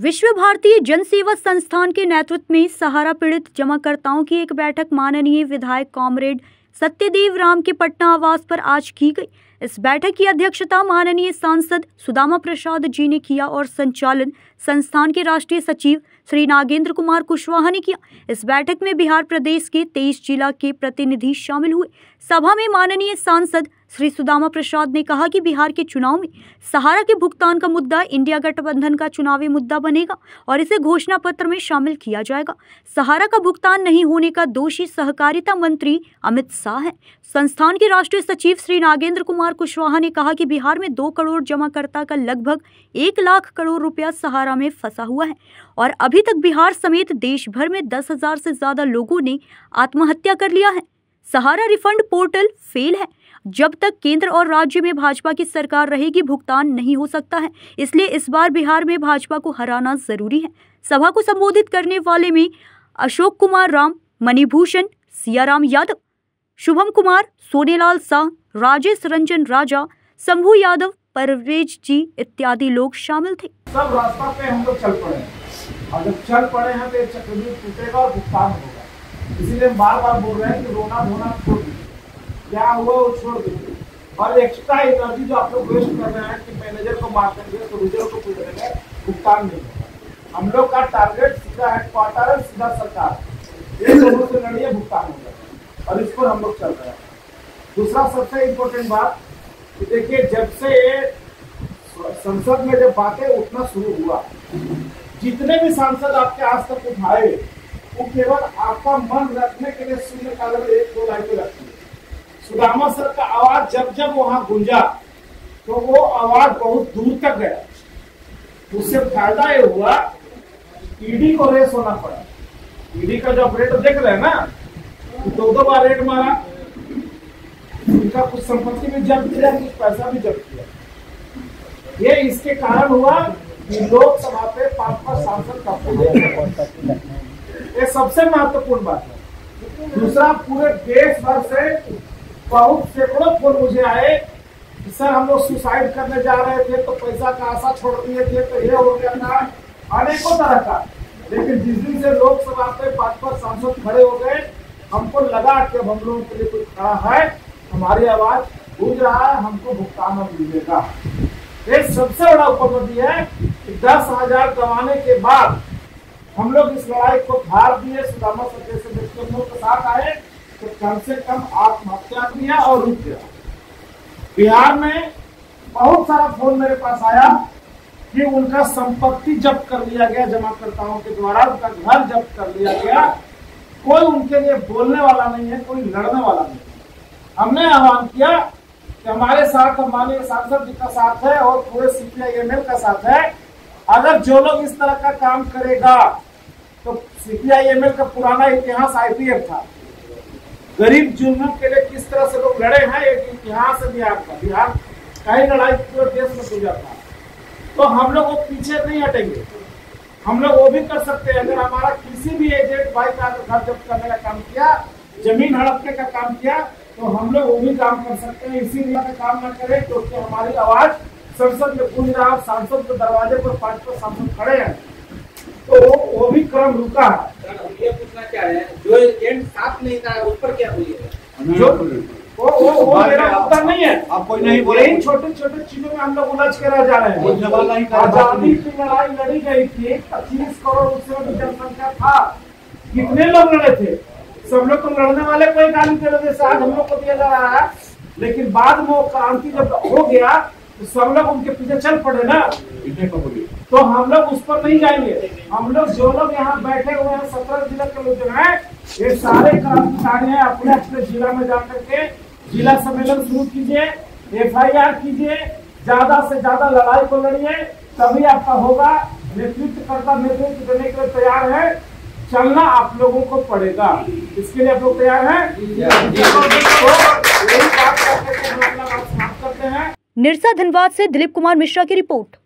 विश्व भारतीय जन सेवा संस्थान के नेतृत्व में सहारा पीड़ित जमाकर्ताओं की एक बैठक माननीय विधायक कॉमरेड सत्यदेव राम के पटना आवास पर आज की गई। इस बैठक की अध्यक्षता माननीय सांसद सुदामा प्रसाद जी ने किया और संचालन संस्थान के राष्ट्रीय सचिव श्री नागेंद्र कुमार कुशवाहा ने किया। इस बैठक में बिहार प्रदेश के 23 जिला के प्रतिनिधि शामिल हुए। सभा में माननीय सांसद श्री सुदामा प्रसाद ने कहा कि बिहार के चुनाव में सहारा के भुगतान का मुद्दा इंडिया गठबंधन का चुनावी मुद्दा बनेगा और इसे घोषणा पत्र में शामिल किया जाएगा। सहारा का भुगतान नहीं होने का दोषी सहकारिता मंत्री अमित शाह है। संस्थान के राष्ट्रीय सचिव श्री नागेंद्र कुमार कुशवाहा ने कहा कि बिहार में 2 करोड़ जमाकर्ता का लगभग 1 लाख करोड़ रुपया सहारा में फंसा हुआ है और अभी तक बिहार समेत देश भर में 10,000 से ज्यादा लोगों ने आत्महत्या कर लिया है। सहारा रिफंड पोर्टल फेल है। जब तक केंद्र और राज्य में भाजपा की सरकार रहेगी भुगतान नहीं हो सकता है, इसलिए इस बार बिहार में भाजपा को हराना जरूरी है। सभा को संबोधित करने वाले में अशोक कुमार राम, मणिभूषण, सियाराम यादव, शुभम कुमार, सोनेलाल शाह, राजेश रंजन राजा, शंभू यादव, परवेज जी इत्यादि लोग शामिल थे। सब रास्ता पे हम लोग चल पड़े हैं और जब चल पड़े हैं तो चक्रव्यूह टूटेगा और भुगतान होगा। इसीलिए हम बार बार बोल रहे हैं कि रोना धोना छोड़ दीजिए, क्या हुआ वो छोड़ दीजिए और एक्स्ट्रा एनर्जी जो आप लोग वेस्ट कर रहे हैं कि मैनेजर को मार देंगे तो रिजर्व को पूछ देंगे, भुगतान नहीं होगा। हम लोग का टारगेट सीधा हेडक्वार्टर है, सीधा सरकार, ये दोनों से लड़िए, भुगतान होगा और इस पर हम लोग चल रहे हैं। दूसरा सबसे इम्पोर्टेंट बात कि देखिए, जब से संसद में जब बातें उठना शुरू हुआ, जितने भी सांसद आपके आज तक उठाए वो केवल आपका मन रखने के लिए शून्य काल में 1-2 लाइनें रखी है। सुदामा सर का आवाज जब जब वहां गूंजा तो वो आवाज बहुत दूर तक गया। उससे फायदा ये हुआ, ईडी को रेस होना पड़ा। ईडी का जब रेट देख रहे हैं ना, 2 बार रेट मारा, उनका कुछ संपत्ति भी जब्त किया, कुछ पैसा भी जब्त किया। ये इसके कारण हुआ कि लोकसभा पे 5 सांसद का ये सबसे महत्वपूर्ण बात है। दूसरा, पूरे देश भर से बहुत सैकड़ों फोन मुझे आए कि सर हम लोग सुसाइड करने जा रहे थे तो पैसा का आशा छोड़ दिए थे तो ये हो गया था, अनेकों तरह का। लेकिन जिस दिन से लोकसभा पे 5 सांसद खड़े हो गए, हमको लगा कि अब हम लोगों के लिए कुछ खड़ा है, हमारी आवाज गूंज रहा है, हमको भुगतान अब मिलेगा। ये सबसे बड़ा उपलब्धि है कि 10,000 गंवाने के बाद हम लोग इस लड़ाई को हार दिए। सुदामा सर जैसे व्यक्ति हम लोग के साथ आए तो कम से कम आत्महत्या किया और रुक गया। बिहार में बहुत सारा फोन मेरे पास आया कि उनका संपत्ति जब्त कर लिया गया, जमाकर्ताओं के द्वारा उनका घर जब्त कर लिया गया। कोई उनके लिए बोलने वाला नहीं है, कोई लड़ने वाला नहीं है। हमने आह्वान किया कि हमारे साथ माननीय सांसद जी का साथ है और पूरे CPI-ML का साथ है। अगर जो लोग इस तरह का काम करेगा तो CPI-ML का पुराना इतिहास IPF था, गरीब जुल्मों के लिए किस तरह से लोग लड़े हैं, एक इतिहास है बिहार का। बिहार कई लड़ाई पूरे देश में गुजरा था, तो हम लोग वो पीछे नहीं हटेंगे। हम लोग वो भी कर सकते हैं। अगर हमारा किसी भी एजेंट भाई का घर जब्त करने का काम किया, जमीन हड़पने का काम किया, तो हम लोग वो भी काम कर सकते हैं। इसीलिए का काम न करें क्योंकि हमारी आवाज संसद में गूंज रहा। सांसद के दरवाजे पर 5 सांसद खड़े हैं तो वो भी क्रम रुका है। ये पूछना चाह रहे हैं, जो एजेंट साथ नहीं था उस पर क्या बोलिए? जो वो मेरा मुद्दा नहीं है। आप कोई नहीं बोले, इन छोटे छोटे चीजों में हम लोग उलझ के रह जा रहे हैं। आजादी की लड़ाई लड़ी गई थी, 25 करोड़ उससे अधिक जनसंख्या था। कितने लोग लड़े थे? सब लोग तो लड़ने वाले कोई गाली के वजह से आज हम लोग को दिया जा रहा है। लेकिन बाद में वो क्रांति जब हो गया तो सब लोग उनके पीछे चल पड़े ना, तो हम लोग उस पर नहीं जाएंगे। हम लोग जो लोग यहाँ बैठे हुए हैं, 17 जिला के लोग जो हैं, ये सारे क्रांतिकारी हैं। अपने अपने जिला में जाकर के जिला सम्मेलन शुरू कीजिए, FIR कीजिए, ज्यादा से ज्यादा लड़ाई को लड़िए, तभी आपका होगा। नेतृत्व देने के लिए तैयार है, चलना आप लोगों को पड़ेगा। इसके लिए आप लोग तैयार हैं? निरसा धनबाद से दिलीप कुमार मिश्रा की रिपोर्ट।